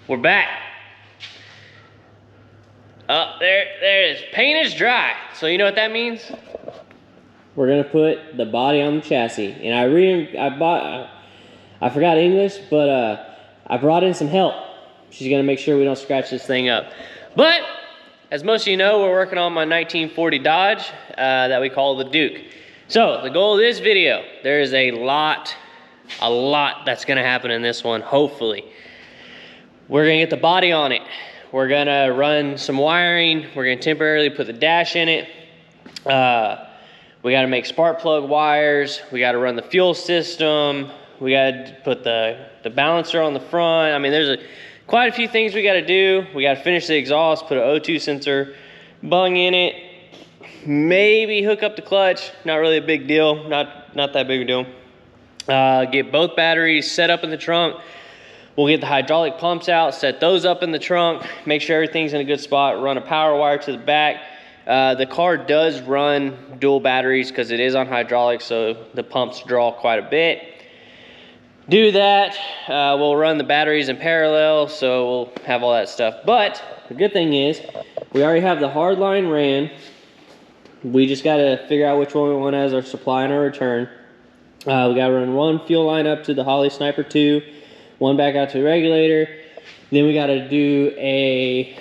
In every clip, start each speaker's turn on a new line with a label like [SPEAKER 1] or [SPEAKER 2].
[SPEAKER 1] We're back. There it is. Paint is dry. So you know what that means? We're gonna put the body on the chassis. And I forgot English, but I brought in some help. She's gonna make sure we don't scratch this thing up. But as most of you know, we're working on my 1940 Dodge that we call the Duke. So the goal of this video, there is a lot that's gonna happen in this one, hopefully. We're gonna get the body on it. We're gonna run some wiring. We're gonna temporarily put the dash in it. We gotta make spark plug wires. We gotta run the fuel system. We gotta put the balancer on the front. I mean, there's quite a few things we gotta do. We gotta finish the exhaust, put an O2 sensor bung in it. Maybe hook up the clutch. Not really a big deal. Not that big a deal. Get both batteries set up in the trunk. We'll get the hydraulic pumps out, set those up in the trunk, make sure everything's in a good spot, run a power wire to the back. The car does run dual batteries because it is on hydraulics, so the pumps draw quite a bit. Do that, we'll run the batteries in parallel, so we'll have all that stuff. But the good thing is, we already have the hard line ran. We just gotta figure out which one we want as our supply and our return. We gotta run one fuel line up to the Holley Sniper 2, one back out to the regulator. Then we gotta do a...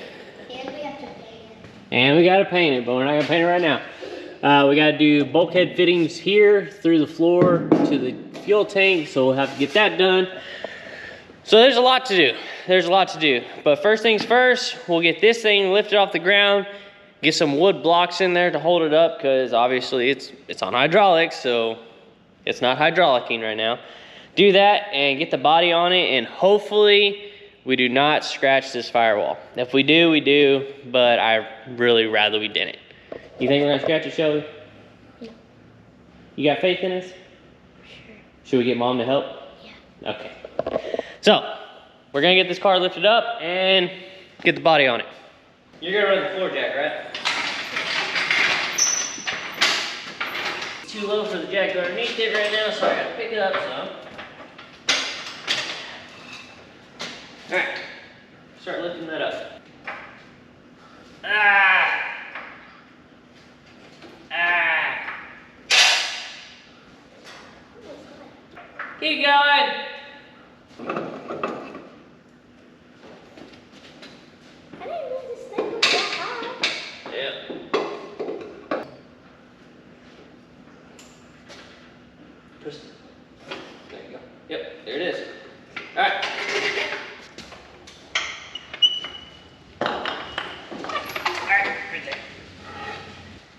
[SPEAKER 2] And we have to paint it.
[SPEAKER 1] And we gotta paint it, but we're not gonna paint it right now. We gotta do bulkhead fittings here through the floor to the fuel tank, so we'll have to get that done. So there's a lot to do. There's a lot to do. But first things first, we'll get this thing lifted off the ground, get some wood blocks in there to hold it up, because obviously it's on hydraulics, so it's not hydraulicing right now. Do that and get the body on it, and hopefully we do not scratch this firewall. If we do, we do, but I really rather we didn't. You think we're gonna scratch it, Shelby?
[SPEAKER 2] Yeah.
[SPEAKER 1] You got faith in us?
[SPEAKER 2] Sure.
[SPEAKER 1] Should we get Mom to help?
[SPEAKER 2] Yeah.
[SPEAKER 1] Okay. So, we're gonna get this car lifted up and get the body on it. You're gonna run the floor jack, right? It's too low for the jack underneath it right now, so I gotta pick it up some. All right, start lifting that up. Keep going.
[SPEAKER 2] I didn't know this thing was that high.
[SPEAKER 1] Yeah. Twist it. There you go. Yep, there it is. All right.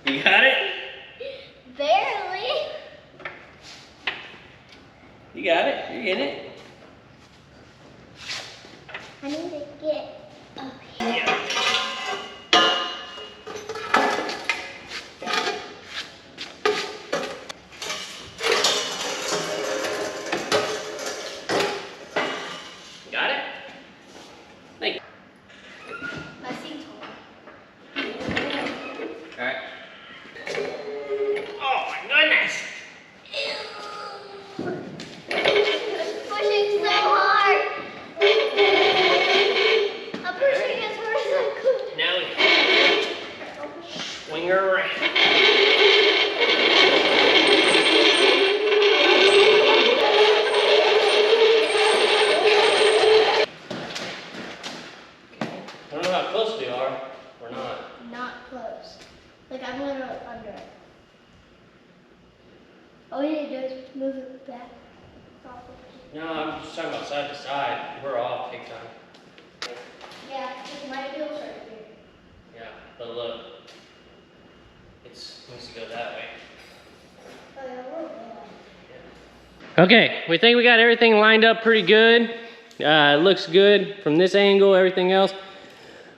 [SPEAKER 1] You got it?
[SPEAKER 2] Barely.
[SPEAKER 1] You got it? You're getting it?
[SPEAKER 2] I need to get up here.
[SPEAKER 1] Yeah. Got it? Thank you.
[SPEAKER 2] My seat's hard.
[SPEAKER 1] All right. Oh my goodness!
[SPEAKER 2] Pushing so hard. I'm pushing as hard as I could.
[SPEAKER 1] Now we swing her around. I don't know how close we are. We're not.
[SPEAKER 2] Not close. Like I'm literally under it. All you need to do is move it back.
[SPEAKER 1] No, I'm just talking about side to side. We're off big time.
[SPEAKER 2] Yeah, because my wheels are here.
[SPEAKER 1] Yeah, but look. It needs to go that way.
[SPEAKER 2] Oh, yeah, we're good.
[SPEAKER 1] Okay, we think we got everything lined up pretty good. It looks good from this angle, everything else.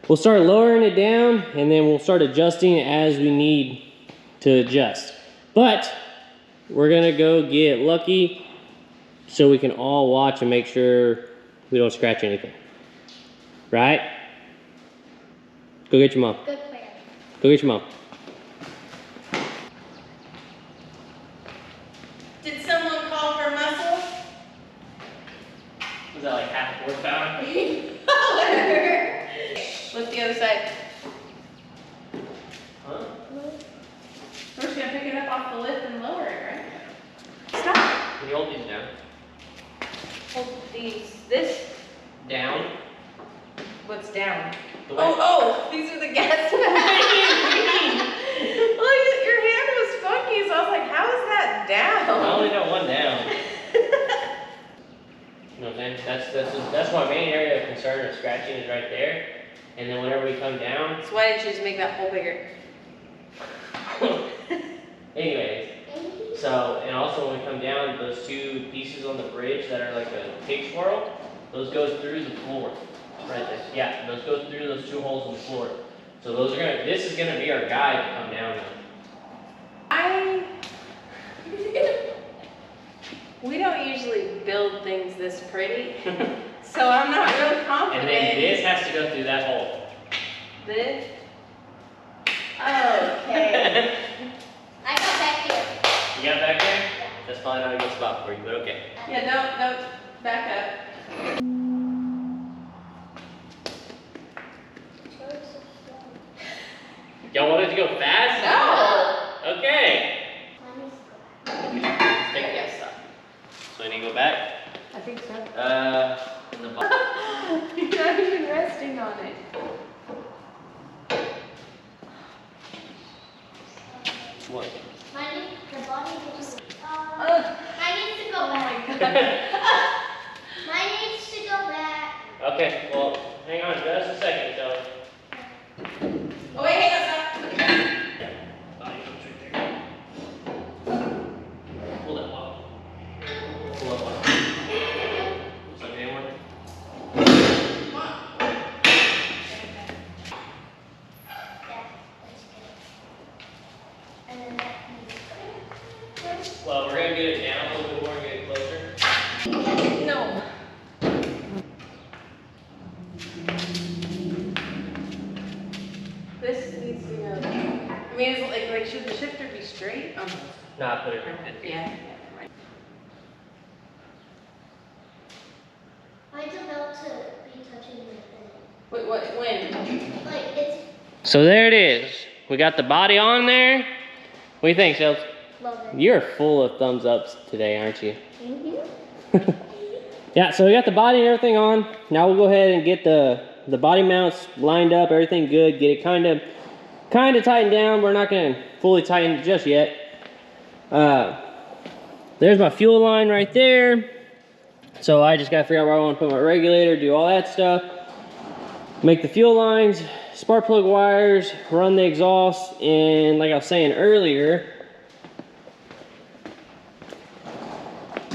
[SPEAKER 1] We'll start lowering it down and then we'll start adjusting as we need to adjust. But we're gonna go get lucky so we can all watch and make sure we don't scratch anything. Right? Go get your mom.
[SPEAKER 2] Good plan.
[SPEAKER 1] Go get your mom.
[SPEAKER 3] Did someone call for muscle?
[SPEAKER 1] Was that like half horsepower?
[SPEAKER 3] Oh, other side.
[SPEAKER 1] Huh?
[SPEAKER 3] We're just gonna pick it up off the lift and lower it, right? Stop.
[SPEAKER 1] Can you hold these down?
[SPEAKER 3] Hold these. This.
[SPEAKER 1] Down.
[SPEAKER 3] What's down?
[SPEAKER 1] The way-
[SPEAKER 3] Oh, these are the gas. Look, your hand was funky, so I was like, how is that down?
[SPEAKER 1] I only got one down. You know what I'm saying? That's my main area of concern of scratching is right there. And then whenever we come down,
[SPEAKER 3] So why didn't you just make that hole bigger?
[SPEAKER 1] anyways, so, and also when we come down, those two pieces on the bridge that are like a pig swirl, those go through the floor. Right there. Yeah, those go through those two holes in the floor. So those are this is gonna be our guide to come down now.
[SPEAKER 3] We don't usually build things this pretty, so I'm not real confident.
[SPEAKER 1] And then this has to go through that hole.
[SPEAKER 3] This? Okay.
[SPEAKER 2] I got back here.
[SPEAKER 1] You got back there? That's probably not a good spot for you, but okay.
[SPEAKER 3] Yeah, don't, back up.
[SPEAKER 1] Y'all wanted to go fast?
[SPEAKER 3] No!
[SPEAKER 1] Okay.
[SPEAKER 2] Mommy's
[SPEAKER 1] Let's take it. So I need to go back?
[SPEAKER 3] I think so.
[SPEAKER 1] In the bottom.
[SPEAKER 3] You're not even resting on it.
[SPEAKER 1] What?
[SPEAKER 2] Mommy, the body needs to
[SPEAKER 3] I
[SPEAKER 2] needs to go
[SPEAKER 3] Oh
[SPEAKER 2] back.
[SPEAKER 3] my god.
[SPEAKER 2] Mine needs to go back.
[SPEAKER 1] Okay, well, hang on just a second, so.
[SPEAKER 3] Oh wait, hang on, stop.
[SPEAKER 1] Body comes right there. Pull that lock. Pull that lock. Looks like it didn't work.
[SPEAKER 3] Come on.
[SPEAKER 2] Yeah, that's good. And then that needs to go.
[SPEAKER 1] Well, we're gonna get it down a little bit more and get it closer.
[SPEAKER 3] No. This needs to go. I mean, is it like should the shifter be straight?
[SPEAKER 1] Nah, put it right there.
[SPEAKER 3] Yeah.
[SPEAKER 2] Mine's about to be touching the thing.
[SPEAKER 3] Wait, what? When?
[SPEAKER 2] Like, it's
[SPEAKER 1] So there it is. We got the body on there. What do you think, Shells?
[SPEAKER 2] love it.
[SPEAKER 1] You're full of thumbs ups today, aren't you?
[SPEAKER 2] Mm-hmm.
[SPEAKER 1] Yeah, so we got the body and everything on. Now we'll go ahead and get the body mounts lined up, everything good, get it kind of tightened down. We're not gonna fully tighten it just yet. There's my fuel line right there. So I just gotta figure out where I wanna put my regulator, do all that stuff. Make the fuel lines, spark plug wires, run the exhaust, and like I was saying earlier,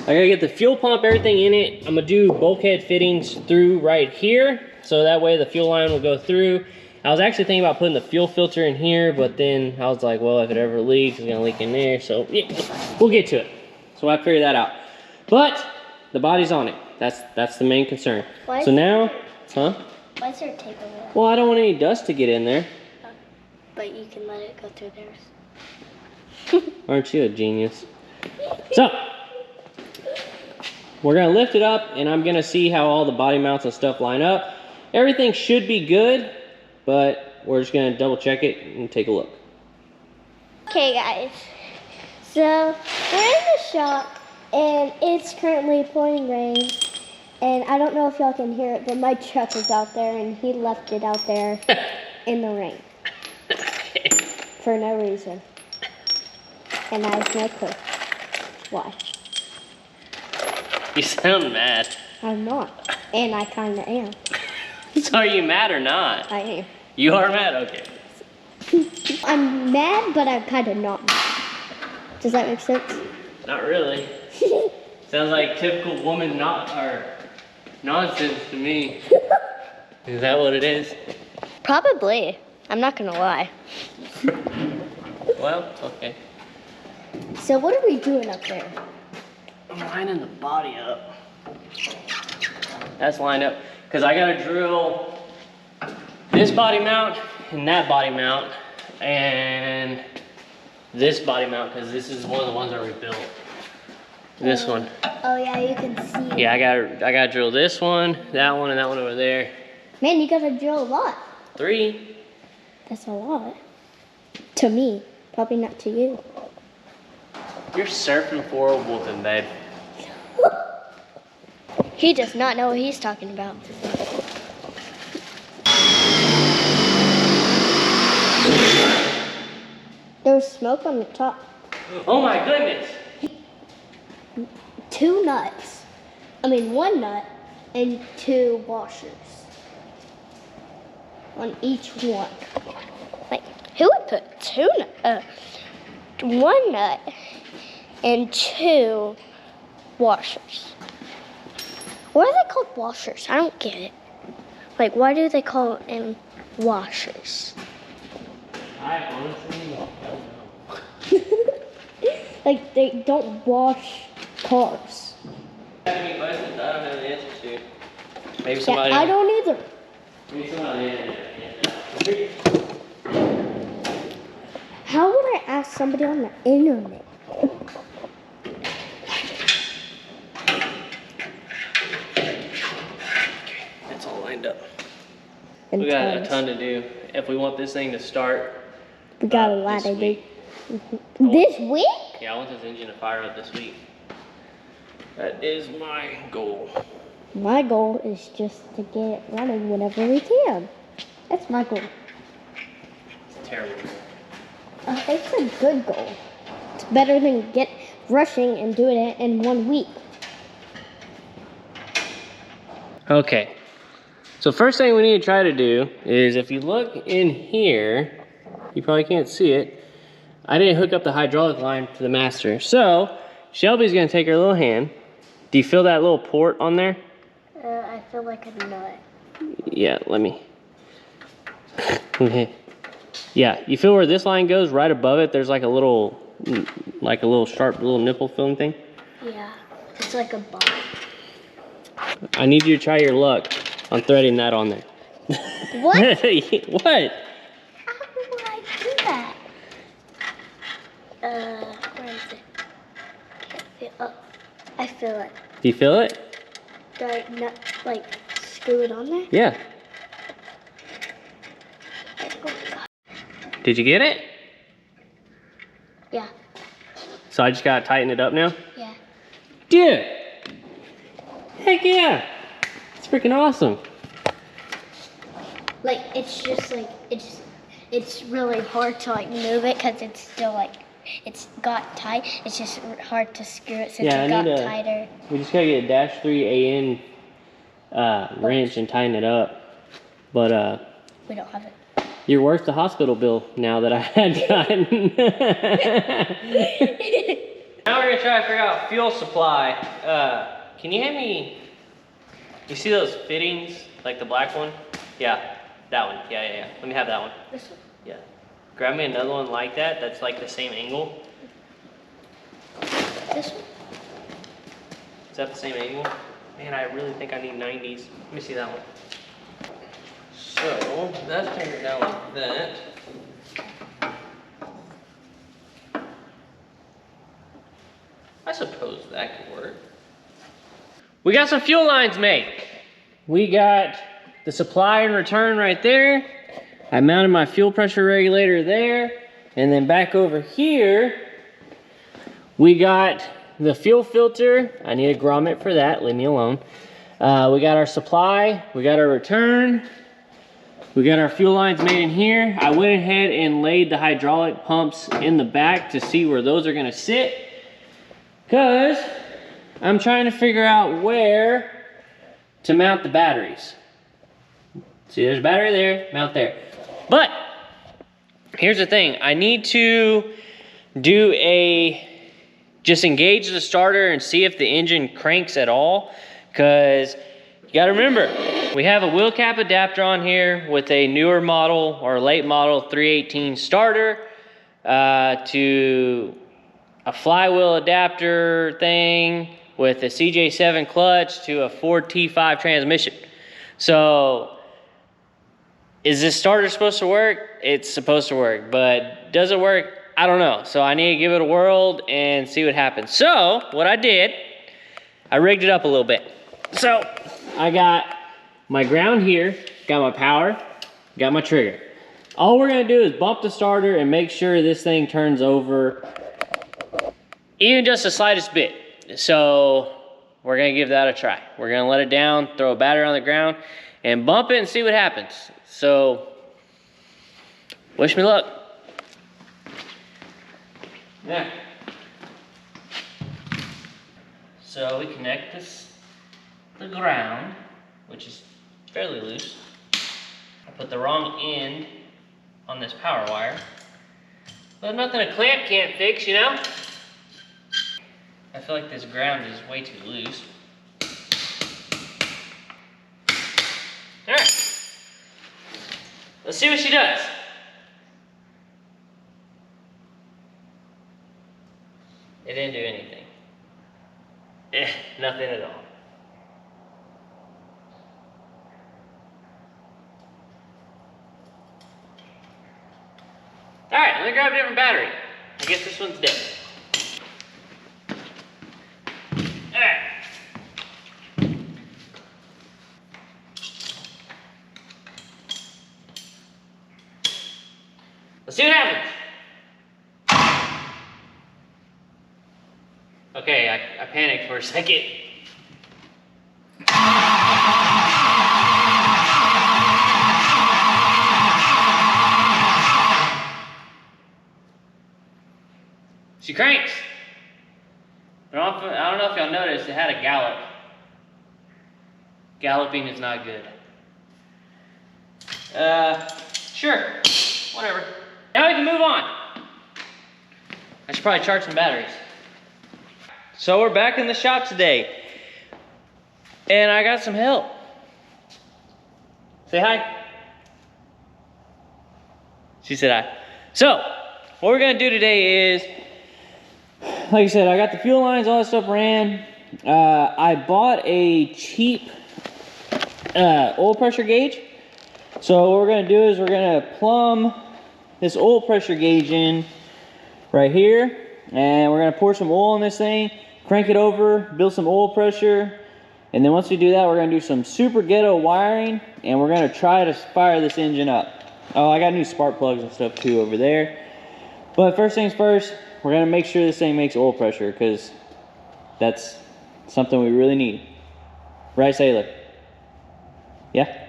[SPEAKER 1] I gotta get the fuel pump, everything in it. I'm gonna do bulkhead fittings through right here, so that way the fuel line will go through. I was actually thinking about putting the fuel filter in here, but then I was like, well, if it ever leaks, it's gonna leak in there. So yeah, we'll get to it. So I figured that out. But the body's on it. That's the main concern.
[SPEAKER 2] Why
[SPEAKER 1] So
[SPEAKER 2] is
[SPEAKER 1] now, huh?
[SPEAKER 2] Why is there tape over there?
[SPEAKER 1] Well, I don't want any dust to get in there.
[SPEAKER 2] But you can let it go through theirs.
[SPEAKER 1] Aren't you a genius? So, we're gonna lift it up and I'm gonna see how all the body mounts and stuff line up. Everything should be good, but we're just gonna double check it and take a look.
[SPEAKER 2] Okay, guys. So, we're in the shop, and it's currently pouring rain. And I don't know if y'all can hear it, but my truck is out there, and he left it out there in the rain. For no reason. And I have no clue why.
[SPEAKER 1] You sound mad.
[SPEAKER 2] I'm not. And I kind of am.
[SPEAKER 1] So are you mad or not?
[SPEAKER 2] I am.
[SPEAKER 1] You are mad? Okay.
[SPEAKER 2] I'm mad, but I'm kind of not mad. Does that make sense?
[SPEAKER 1] Not really. Sounds like typical woman nonsense to me. Is that what it is?
[SPEAKER 2] Probably. I'm not going to lie.
[SPEAKER 1] Well, okay.
[SPEAKER 2] So what are we doing up there?
[SPEAKER 1] I'm lining the body up. That's lined up. Because I got to drill this body mount and that body mount and this body mount, because this is one of the ones I rebuilt. This one.
[SPEAKER 2] Oh yeah, you can see.
[SPEAKER 1] Yeah, I gotta drill this one, and that one over there.
[SPEAKER 2] Man, you gotta drill a lot.
[SPEAKER 1] 3.
[SPEAKER 2] That's a lot. To me, probably not to you.
[SPEAKER 1] You're surfing for a wolfen, babe.
[SPEAKER 2] He does not know what he's talking about. There's smoke on the top.
[SPEAKER 1] Oh my goodness.
[SPEAKER 2] 2 nuts. I mean 1 nut and 2 washers on each one. Like, who would put 1 nut and 2 washers? Why are they called washers? I don't get it. Like, why do they call them washers?
[SPEAKER 1] I honestly don't know.
[SPEAKER 2] Like, they don't wash cars.
[SPEAKER 1] I don't know the answer to. Maybe
[SPEAKER 2] Yeah,
[SPEAKER 1] somebody.
[SPEAKER 2] I don't either.
[SPEAKER 1] Maybe somebody. Yeah.
[SPEAKER 2] How would I ask somebody on the internet?
[SPEAKER 1] It's all lined up.
[SPEAKER 2] And
[SPEAKER 1] We got a
[SPEAKER 2] tons.
[SPEAKER 1] ton to do if we want this thing to start.
[SPEAKER 2] We got a lot
[SPEAKER 1] this
[SPEAKER 2] to do.
[SPEAKER 1] week.
[SPEAKER 2] This week?
[SPEAKER 1] Yeah, I want this engine to fire up this week. That is my goal.
[SPEAKER 2] My goal is just to get it running whenever we can. That's my goal.
[SPEAKER 1] It's terrible.
[SPEAKER 2] It's a good goal. It's better than rushing and doing it in 1 week.
[SPEAKER 1] Okay. So first thing we need to try to do is, if you look in here, you probably can't see it. I didn't hook up the hydraulic line to the master. So Shelby's gonna take her little hand. Do you feel that little port on there?
[SPEAKER 2] I feel like a nut.
[SPEAKER 1] Yeah, let me. Yeah, you feel where this line goes? Right above it, there's like a little sharp little nipple filling thing.
[SPEAKER 2] Yeah, it's like a ball.
[SPEAKER 1] I need you to try your luck on threading that on there.
[SPEAKER 2] What?
[SPEAKER 1] What?
[SPEAKER 2] How do I do that? Where is it? I feel it.
[SPEAKER 1] Do you feel it?
[SPEAKER 2] Do I not, like, screw it on there?
[SPEAKER 1] Yeah.
[SPEAKER 2] Oh, God.
[SPEAKER 1] Did you get it?
[SPEAKER 2] Yeah,
[SPEAKER 1] So I just gotta tighten it up now?
[SPEAKER 2] yeah.
[SPEAKER 1] Dude! Heck yeah! It's freaking awesome.
[SPEAKER 2] Like, it's just like, it's really hard to like move it because it's still like, it's got tight. It's just hard to screw it since
[SPEAKER 1] Yeah,
[SPEAKER 2] it got
[SPEAKER 1] I need
[SPEAKER 2] tighter.
[SPEAKER 1] We just gotta get a -3 AN wrench and tighten it up. But
[SPEAKER 2] We don't have it.
[SPEAKER 1] you're worth the hospital bill now that I had gotten. Now we're gonna try to figure out fuel supply. Can you hand me, you see those fittings, like the black one? Yeah, that one, yeah. Let me have that one.
[SPEAKER 2] This one?
[SPEAKER 1] Yeah. Grab me another one like that, that's like the same angle.
[SPEAKER 2] This one?
[SPEAKER 1] Is that the same angle? Man, I really think I need 90s. Let me see that one. So, that's figured down like that. I suppose that could work. We got some fuel lines made. We got the supply and return right there. I mounted my fuel pressure regulator there. And then back over here, we got the fuel filter. I need a grommet for that, leave me alone. We got our supply, we got our return. We got our fuel lines made in here. I went ahead and laid the hydraulic pumps in the back to see where those are gonna sit. Cause I'm trying to figure out where to mount the batteries. See, there's a battery there, mount there. But here's the thing, I need to just engage the starter and see if the engine cranks at all. Cause you gotta remember, we have a wheel cap adapter on here with a newer model or late model 318 starter to a flywheel adapter thing with a CJ7 clutch to a Ford T5 transmission. So, is this starter supposed to work? It's supposed to work, but does it work? I don't know. So I need to give it a whirl and see what happens. So, what I did, I rigged it up a little bit. So, I got my ground here, got my power, got my trigger. All we're gonna do is bump the starter and make sure this thing turns over even just the slightest bit. So we're gonna give that a try. We're gonna let it down, throw a battery on the ground, and bump it and see what happens. So, wish me luck. Yeah. So we connect the ground, which is fairly loose. I put the wrong end on this power wire. But nothing a clamp can't fix, you know? I feel like this ground is way too loose. All right. Let's see what she does. It didn't do anything. Nothing at all. All right, let me grab a different battery. I guess this one's dead. All right. Let's see what happens. Okay, I panicked for a second. She cranks. But I don't know if y'all noticed, it had a gallop. Galloping is not good. Sure, whatever. Now we can move on. I should probably charge some batteries. So we're back in the shop today. And I got some help. Say hi. She said hi. So, what we're gonna do today is, like I said, I got the fuel lines, all that stuff ran. I bought a cheap oil pressure gauge. So what we're gonna do is we're gonna plumb this oil pressure gauge in right here. And we're gonna pour some oil in this thing, crank it over, build some oil pressure. And then once we do that, we're gonna do some super ghetto wiring and we're gonna try to fire this engine up. Oh, I got new spark plugs and stuff too over there. But first things first, we're gonna make sure this thing makes oil pressure because that's something we really need. Right, Sailor? Yeah?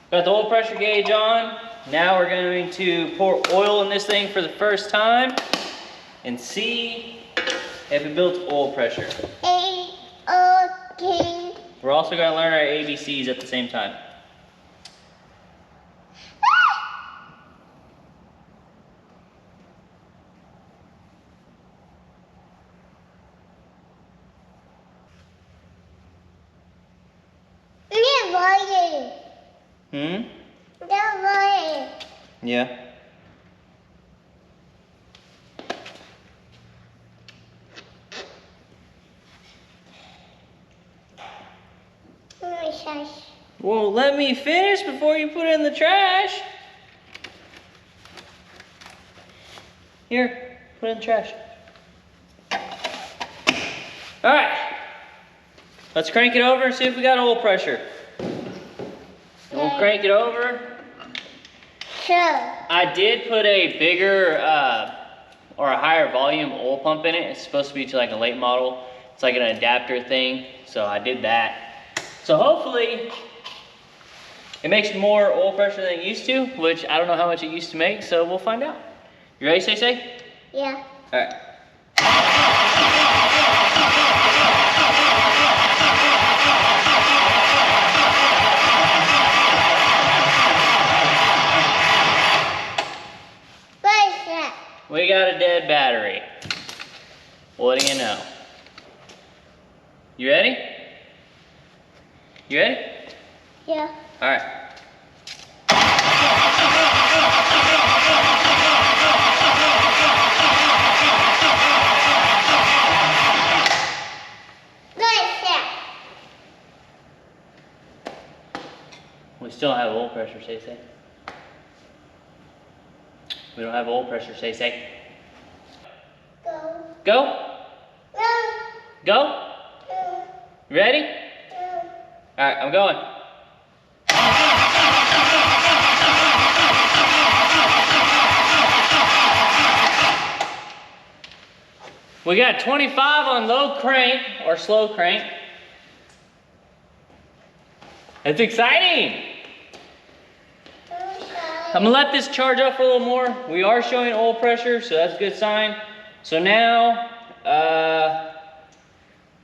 [SPEAKER 1] Got the oil pressure gauge on. Now we're going to pour oil in this thing for the first time and see if it builds oil pressure. Okay. We're also going to learn our ABCs at the same time. Yeah. Well, let me finish before you put it in the trash. Here, put it in the trash. All right. Let's crank it over and see if we got oil pressure. And we'll crank it over. Sure. I did put a bigger or a higher volume oil pump in it. It's supposed to be to like a late model. It's like an adapter thing. So I did that. So hopefully it makes more oil pressure than it used to, which I don't know how much it used to make, so we'll find out. You ready, Say?
[SPEAKER 2] Yeah.
[SPEAKER 1] All right. We got a dead battery. What do you know? You ready? You ready?
[SPEAKER 2] Yeah.
[SPEAKER 1] All right. We still don't have oil pressure, say. We don't have oil pressure, say.
[SPEAKER 2] Go.
[SPEAKER 1] Go?
[SPEAKER 2] Go.
[SPEAKER 1] Go? You ready? All right, I'm going. We got 25 on low crank or slow crank. That's exciting. I'm gonna let this charge up for a little more. We are showing oil pressure, so that's a good sign. So now,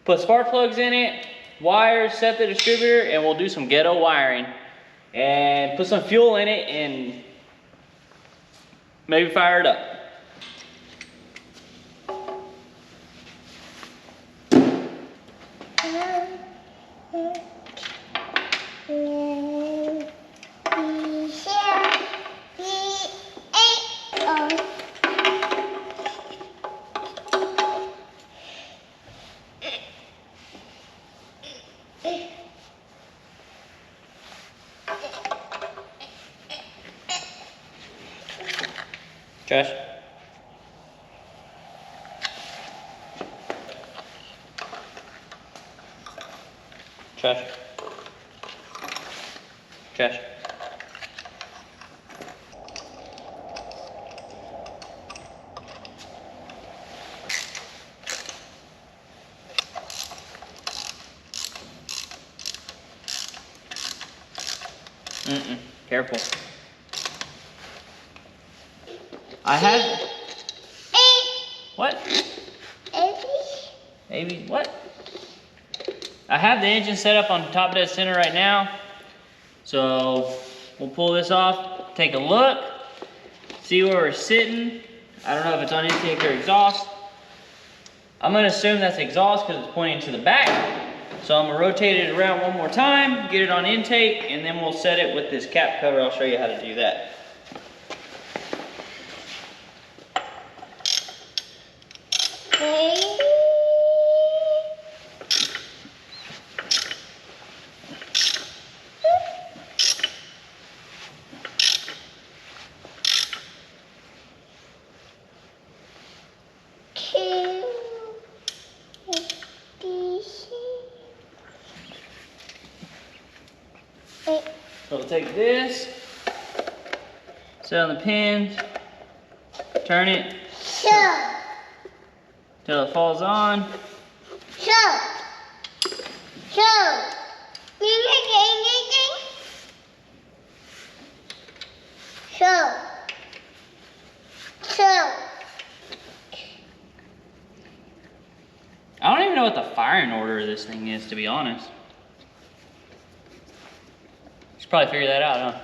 [SPEAKER 1] put spark plugs in it, wires, set the distributor, and we'll do some ghetto wiring. And put some fuel in it and maybe fire it up. Trash. Trash. Trash. Careful. I have. What? Maybe what? I have the engine set up on top dead center right now. So we'll pull this off, take a look, see where we're sitting. I don't know if it's on intake or exhaust. I'm gonna assume that's exhaust because it's pointing to the back. So I'm gonna rotate it around one more time, get it on intake, and then we'll set it with this cap cover. I'll show you how to do that. So we'll take this, set on the pins, turn it till it falls on. I don't even know what the firing order of this thing is, to be honest. Should probably figure that out, huh?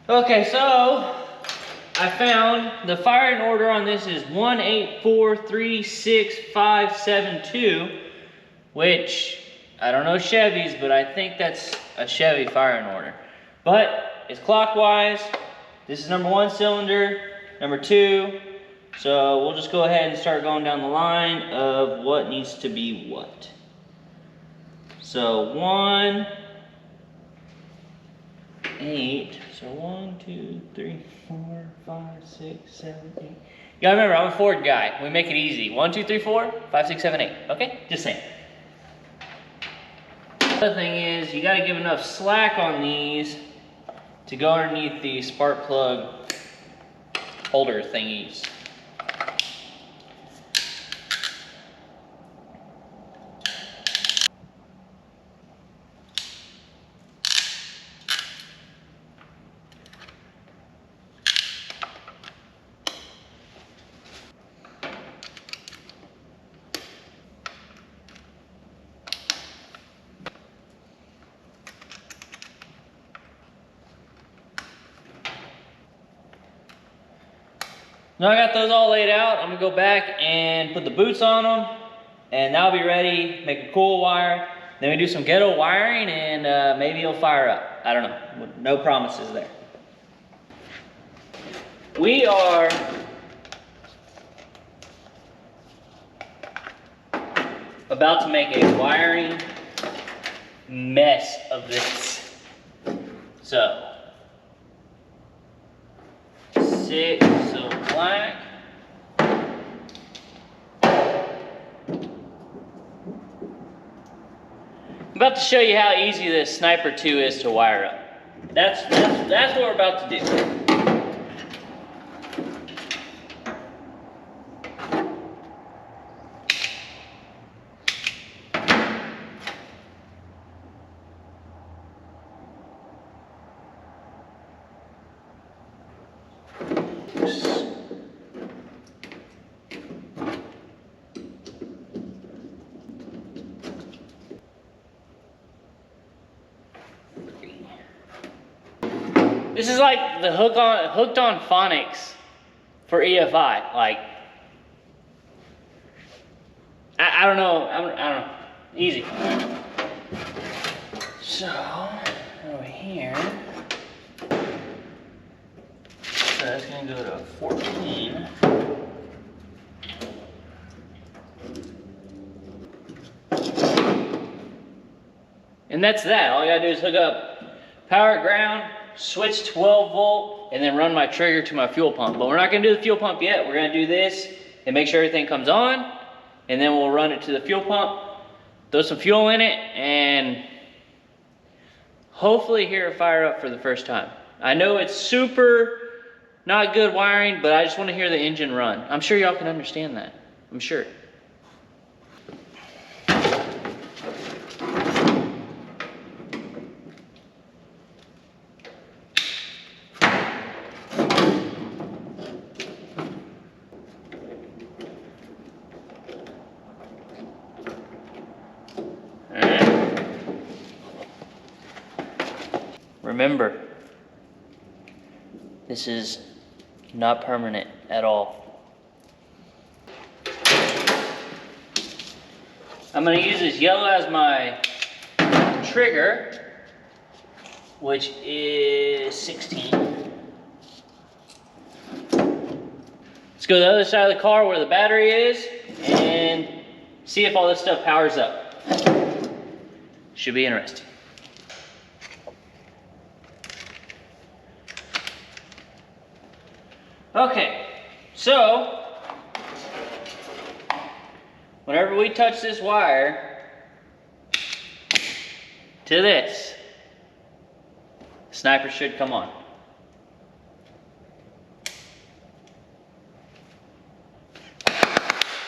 [SPEAKER 1] Okay, so I found the firing order on this is 184365572, which I don't know Chevys, but I think that's a Chevy firing order. But it's clockwise. This is number 1 cylinder, number 2. So we'll just go ahead and start going down the line of what needs to be what. So 1, 8. So 1, 2, 3, 4, 5, 6, 7, 8. You gotta remember, I'm a Ford guy. We make it easy. 1, 2, 3, 4, 5, 6, 7, 8. Okay? Just saying. The other thing is, you gotta give enough slack on these to go underneath the spark plug holder thingies. Now I got those all laid out. I'm gonna go back and put the boots on them, and that'll be ready, make a cool wire. Then we do some ghetto wiring, and maybe it'll fire up. I don't know, no promises there. We are about to make a wiring mess of this. So, 6 of black. I'm about to show you how easy this Sniper 2 is to wire up. That's what we're about to do. This is like the hooked on phonics for EFI. Like, I don't know. I don't know. Easy. So over here, so that's gonna go to 14. And that's that. All I gotta do is hook up power ground, switch 12 volt, and then run my trigger to my fuel pump. But we're not gonna do the fuel pump yet. We're gonna do this and make sure everything comes on, and then we'll run it to the fuel pump, throw some fuel in it, and hopefully hear it fire up for the first time. I know it's super not good wiring, but I just wanna hear the engine run. I'm sure y'all can understand that, I'm sure. Remember, this is not permanent at all. I'm gonna use this yellow as my trigger, which is 16. Let's go to the other side of the car where the battery is and see if all this stuff powers up. Should be interesting. Okay, so whenever we touch this wire to this, Sniper should come on.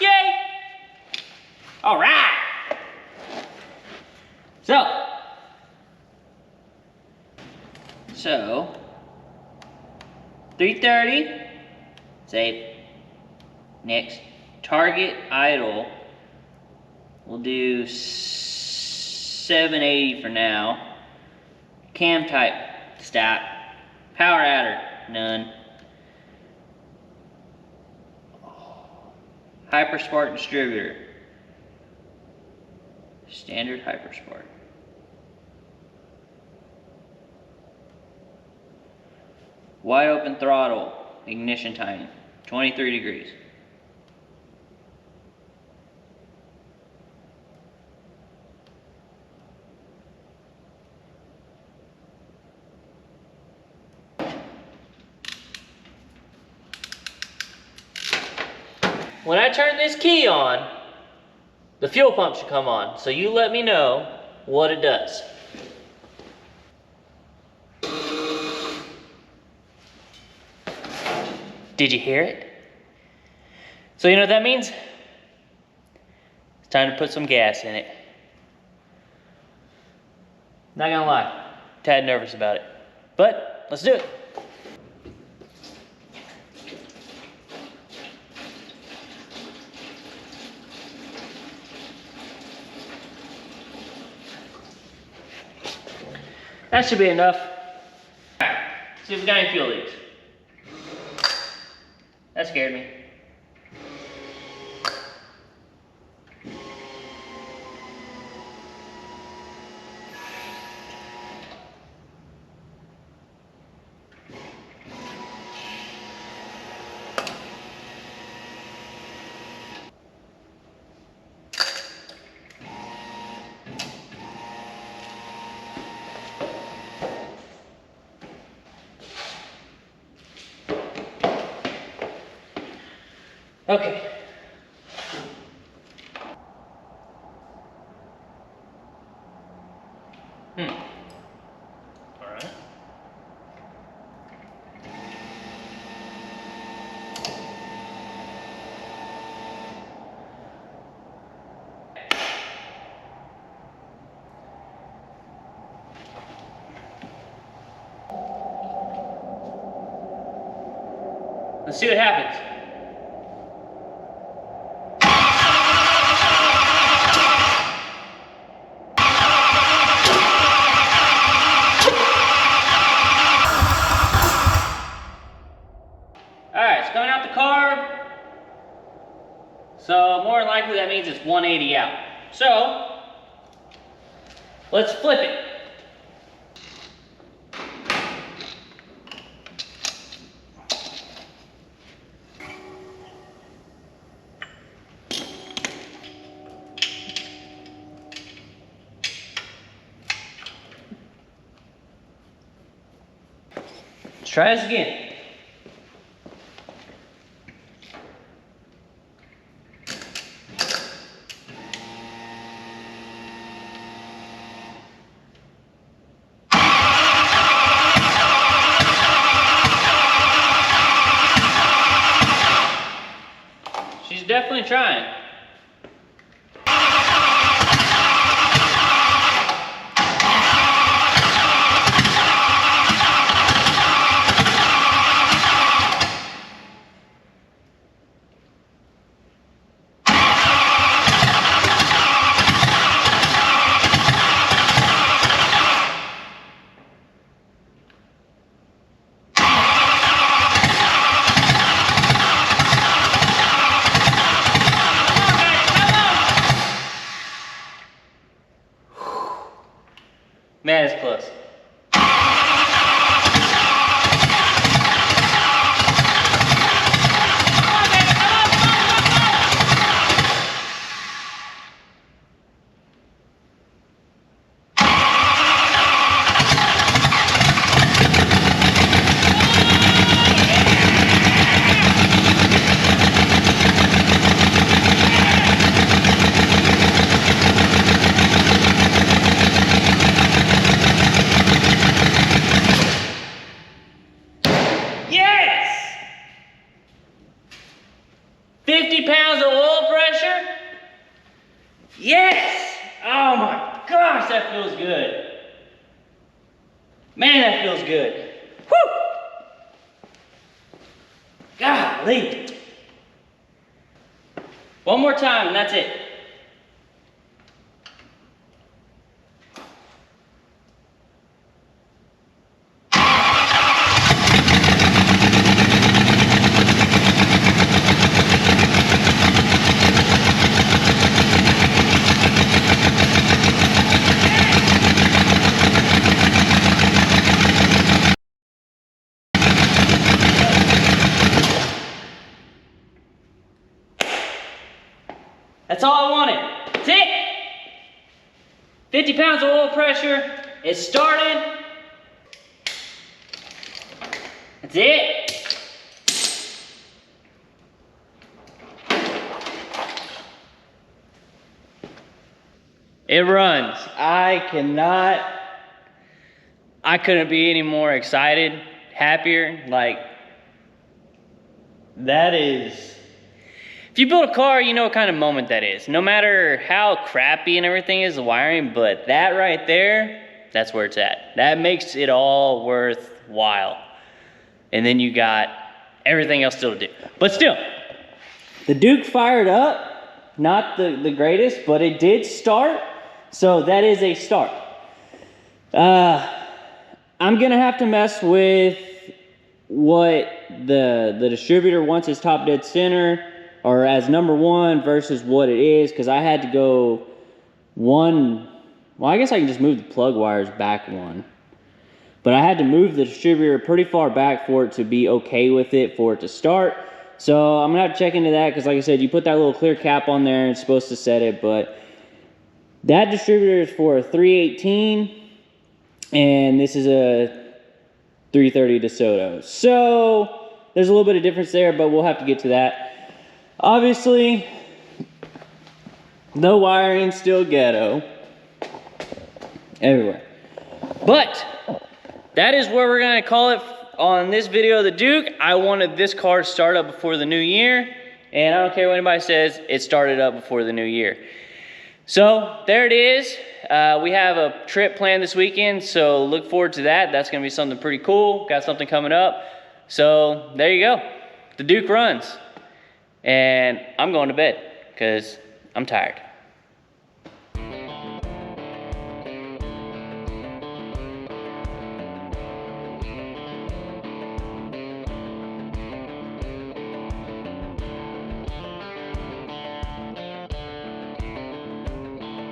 [SPEAKER 1] Yay! All right. So 330. Save. Next. Target idle. We'll do 780 for now. Cam type. Stop. Power adder. None. Hyperspark distributor. Standard Hyperspark. Wide open throttle. Ignition timing. 23 degrees. When I turn this key on, the fuel pump should come on. So you let me know what it does. Did you hear it? So you know what that means? It's time to put some gas in it. Not gonna lie, tad nervous about it. But let's do it. That should be enough. Alright, see if we got any fuel leaks. That scared me. Okay. All right. Let's see what happens. Alright, it's coming out the carb. So more than likely that means it's 180 out. So let's flip it. Let's try this again. She's definitely trying. Man, it's close. Yes! 50 pounds of oil pressure? Yes! Oh my gosh, that feels good. Man, that feels good. Whew! Golly. One more time and that's it. That's all I wanted. That's it. 50 pounds of oil pressure. It started. That's it. It runs. I couldn't be any more excited, happier. Like, that is, if you build a car, you know what kind of moment that is. No matter how crappy and everything is, the wiring, but that right there, that's where it's at. That makes it all worthwhile. And then you got everything else still to do. But still, the Duke fired up. Not the greatest, but it did start. So that is a start. I'm gonna have to mess with what the distributor wants as top dead center or as number one versus what it is, because I had to go one, well, I guess I can just move the plug wires back one. But I had to move the distributor pretty far back for it to be okay with it, for it to start. So I'm gonna have to check into that, because like I said, you put that little clear cap on there and it's supposed to set it, but that distributor is for a 318 and this is a 330 DeSoto. So there's a little bit of difference there, but we'll have to get to that. Obviously, the wiring still ghetto everywhere. But that is where we're gonna call it on this video of the Duke. I wanted this car to start up before the new year, and I don't care what anybody says, it started up before the new year. So there it is. We have a trip planned this weekend, so look forward to that. That's gonna be something pretty cool. Got something coming up. So there you go. The Duke runs. And I'm going to bed because I'm tired.